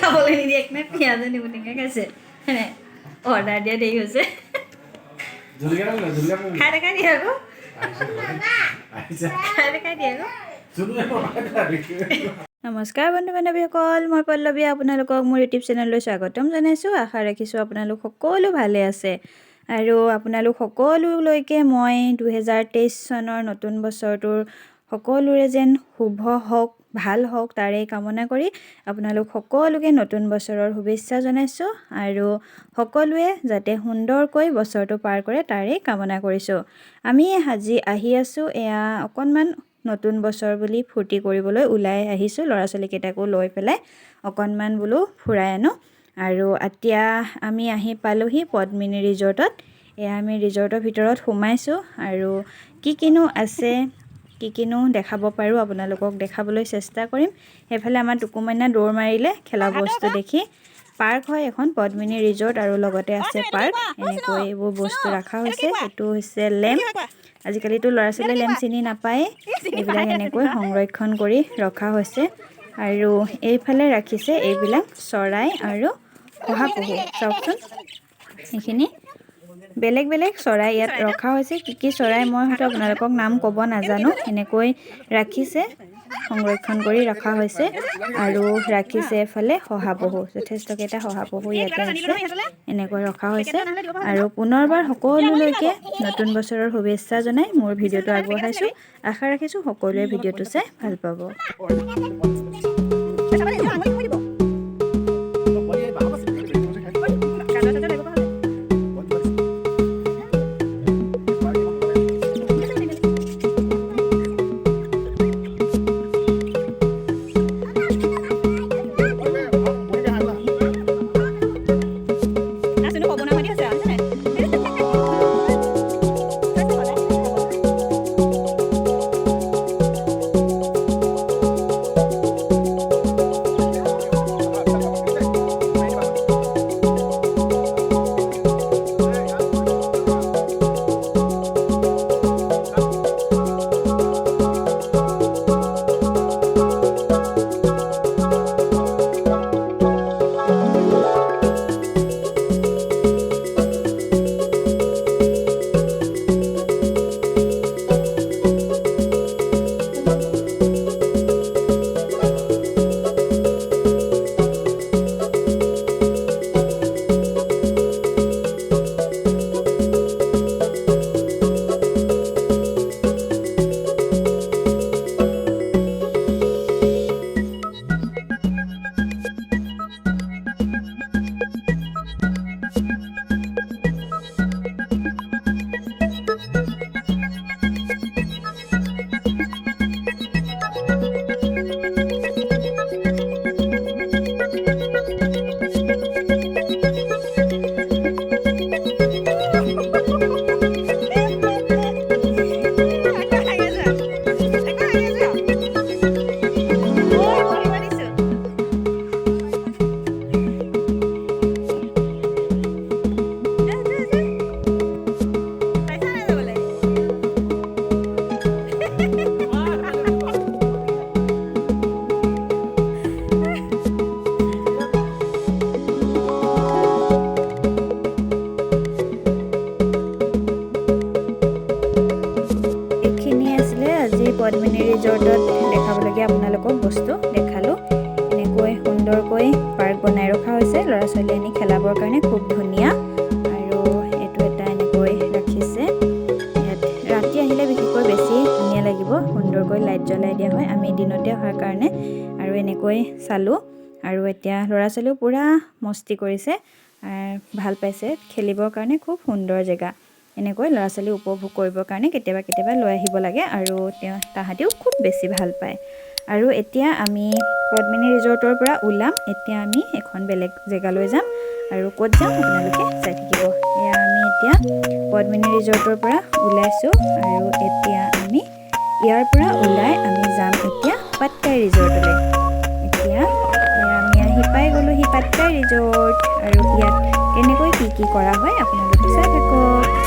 খাবলৈ নিদিয়ে একনে পিঁয়াজ নিবুনিকে খাইছে অৰ্ডাৰ দিয়া দেৰি হৈছে খাই দেখাই দিয়ে আকৌ খাই দেখাই দিয়ে আকৌ নমস্কাৰ বন্ধু বান্ধৱীসকল মই পল্লৱী আপোনালোকক মোৰ ইউটিউব চেনেললৈ স্বাগতম জনাইছোঁ আশা ৰাখিছোঁ আপোনালোক সকলো ভালে আছে আৰু আপোনালোক সকলোলৈকে মই 2023 চনৰ নতুন বছৰটোৰ সকলোৰে যেন শুভ হওক ভাল হওক তাৰে কামনা কৰি আপোনালোক সকলোকে নতুন বছৰৰ শুভেচ্ছা জনাইছোঁ আৰু সকলোৱে যাতে সুন্দৰকৈ বছৰটো পাৰ কৰে তাৰে কামনা কৰিছোঁ আমি আজি আহি আছোঁ এয়া অকণমান নতুন বছৰ বুলি ফূৰ্তি কৰিবলৈ ওলাই আহিছোঁ ল'ৰা ছোৱালীকেইটাকো লৈ পেলাই অকণমান বোলো ফুৰাই আনো আৰু এতিয়া আমি আহি পালোহি পদ্মিনী ৰিজৰ্টত এয়া আমি ৰিজৰ্টৰ ভিতৰত সোমাইছোঁ আৰু কিনো আছে কিনো দেখাব পাৰোঁ আপোনালোকক দেখাবলৈ চেষ্টা কৰিম সেইফালে আমাৰ টুকুমইনা দৌৰ মাৰিলে খেলা বস্তু দেখি পাৰ্ক হয় এখন পদ্মিনী ৰিজৰ্ট আৰু লগতে আছে পাৰ্ক এনেকৈ এইবোৰ বস্তু ৰখা হৈছে এইটো হৈছে লেম্প আজিকালিতো ল'ৰা ছোৱালীয়ে লেম্প চিনি নাপায় এইবিলাক এনেকৈ সংৰক্ষণ কৰি ৰখা হৈছে আৰু এইফালে ৰাখিছে এইবিলাক চৰাই আৰু শহাপহু চাওকচোন এইখিনি বেলেগ বেলেগ চৰাই ইয়াত ৰখা হৈছে কি চৰাই মই হয়তো আপোনালোকক নাম ক'ব নাজানো এনেকৈ ৰাখিছে সংৰক্ষণ কৰি ৰখা হৈছে আৰু ৰাখিছে এফালে শহাপহু যথেষ্টকেইটা শহাপহু ইয়াতে আছে এনেকৈ ৰখা হৈছে আৰু পুনৰবাৰ সকলোলৈকে নতুন বছৰৰ শুভেচ্ছা জনাই মোৰ ভিডিঅ'টো আগবঢ়াইছোঁ আশা ৰাখিছোঁ সকলোৱে ভিডিঅ'টো চাই ভাল পাব পদ্মিনী ৰিজৰ্টত দেখাবলগীয়া আপোনালোকক বস্তু দেখালোঁ এনেকৈ সুন্দৰকৈ পাৰ্ক বনাই ৰখা হৈছে ল'ৰা ছোৱালী আনি খেলাবৰ কাৰণে খুব ধুনীয়া আৰু এইটো এটা এনেকৈ ৰাখিছে ইয়াত ৰাতি আহিলে বিশেষকৈ বেছি ধুনীয়া লাগিব সুন্দৰকৈ লাইট জ্বলাই দিয়া হয় আমি দিনতে অহাৰ কাৰণে আৰু এনেকৈ চালোঁ আৰু এতিয়া ল'ৰা ছোৱালীও পূৰা মস্তি কৰিছে ভাল পাইছে খেলিবৰ কাৰণে খুব সুন্দৰ জেগা এনেকৈ ল'ৰা ছোৱালী উপভোগ কৰিবৰ কাৰণে কেতিয়াবা লৈ আহিব লাগে আৰু তাহাঁতেও খুব বেছি ভাল পায় আৰু এতিয়া আমি পদ্মিনী ৰিজৰ্টৰ পৰা ওলাম এতিয়া আমি এখন বেলেগ জেগালৈ যাম আৰু ক'ত যাম আপোনালোকে চাই থাকিব এয়া আমি এতিয়া পদ্মিনী ৰিজৰ্টৰ পৰা ওলাইছোঁ আৰু এতিয়া আমি ইয়াৰ পৰা ওলাই আমি যাম এতিয়া পাটকাই ৰিজৰ্টলৈ এতিয়া আমি আহি পাই গ'লোহি পাটকাই ৰিজৰ্ট আৰু ইয়াত কেনেকৈ কি কৰা হয় আপোনালোকে চাই থাকক